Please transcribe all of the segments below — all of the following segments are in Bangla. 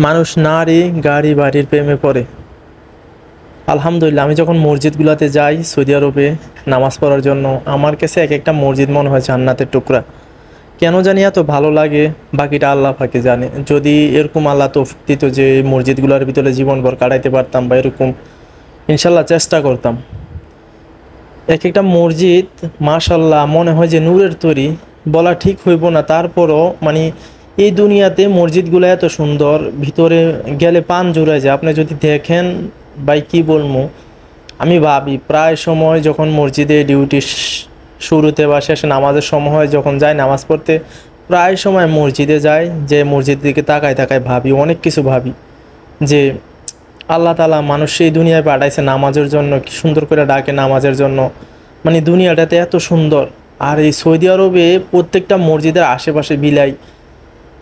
মানুষ নারী গাড়ি বাড়ির প্রেমে পড়ে। আলহামদুলিল্লাহ, আমি যখন মসজিদগুলোতে যাই সৌদি আরবে নামাজ পড়ার জন্য, আমার কাছে এক একটা মসজিদ মনে হয় জান্নাতের টুকরা। কেন জানি এত ভালো লাগে, বাকিটা আল্লাহ পাকে জানে। যদি এরকম আল্লাহ তৌফিক দিত যে এই মসজিদগুলোর ভিতরে জীবনভর কাটাইতে পারতাম বা এরকম, ইনশাল্লাহ চেষ্টা করতাম। এক একটা মসজিদ মাশাল্লাহ মনে হয় যে নূরের তৈরি, বলা ঠিক হইব না। তারপরও মানে এই দুনিয়াতে মসজিদগুলো এত সুন্দর, ভিতরে গেলে পান জুড়ায় যায়। আপনি যদি দেখেন, ভাই কি বলবো, আমি ভাবি প্রায় সময় যখন মসজিদে ডিউটি শুরুতে বা শেষে নামাজের সময় হয়, যখন যাই নামাজ পড়তে, প্রায় সময় মসজিদে যাই, যে মসজিদের দিকে তাকায় তাকায় ভাবি, অনেক কিছু ভাবি যে আল্লাহ তাআলা মানুষ এই দুনিয়ায় পাঠাইছে নামাজের জন্য, কি সুন্দর করে ডাকে নামাজের জন্য। মানে দুনিয়াটাতে এত সুন্দর। আর এই সৌদি আরবে প্রত্যেকটা মসজিদের আশেপাশে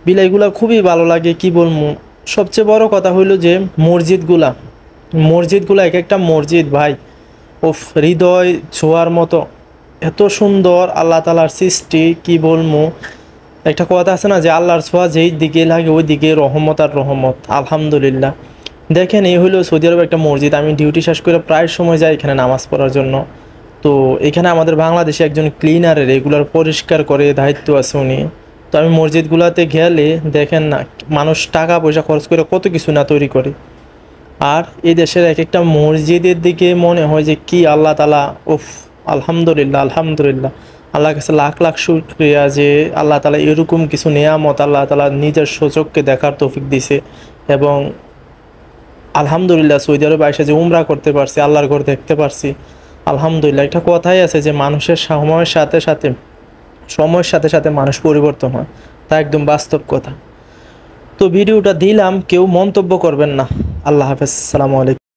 বিলাইগুলা খুবই ভালো লাগে, কি বলবো। সবচেয়ে বড় কথা হইলো যে মসজিদগুলা এক একটা মসজিদ ভাই, ও হৃদয় ছোঁয়ার মতো, এত সুন্দর আল্লাহ তাআলার সৃষ্টি, কি বলবো। একটা কথা আছে না যে আল্লাহর ছোঁয়া যেই দিকে লাগে ওই দিকে রহমত আর রহমত। আলহামদুলিল্লাহ, দেখেন এই হলো সৌদি আরবের একটা মসজিদ। আমি ডিউটি শেষ করে প্রায় সময় যাই এখানে নামাজ পড়ার জন্য। তো এখানে আমাদের বাংলাদেশে একজন ক্লিনারের রেগুলার পরিষ্কার করে দায়িত্ব আছে উনি। তো আমি মসজিদগুলোতে গেলে দেখেন না, মানুষ টাকা পয়সা খরচ করে কত কিছু না তৈরি করে। আর এই দেশের এক একটা মসজিদের দিকে মনে হয় যে কি আল্লাহ তাআলা, উফ, আলহামদুলিল্লাহ আলহামদুলিল্লাহ। আল্লাহর কাছে লাখ লাখ শুকরিয়া যে আল্লাহ তাআলা এরকম কিছু নেয়ামত আল্লাহ তাআলা নিজের সচক্ষে দেখার তৌফিক দিছে। এবং আলহামদুলিল্লাহ সৌদি আরবে এসে যে উমরা করতে পারছি, আল্লাহর ঘর দেখতে পারছি, আলহামদুলিল্লাহ। একটা কথাই আছে যে মানুষের সময়ের সাথে সাথে মানুষ পরিবর্তন হয়, তা একদম বাস্তব কথা। তো ভিডিওটা দিলাম, কেউ মন্তব্য করবেন না। আল্লাহ হাফেজ, আসসালামু আলাইকুম।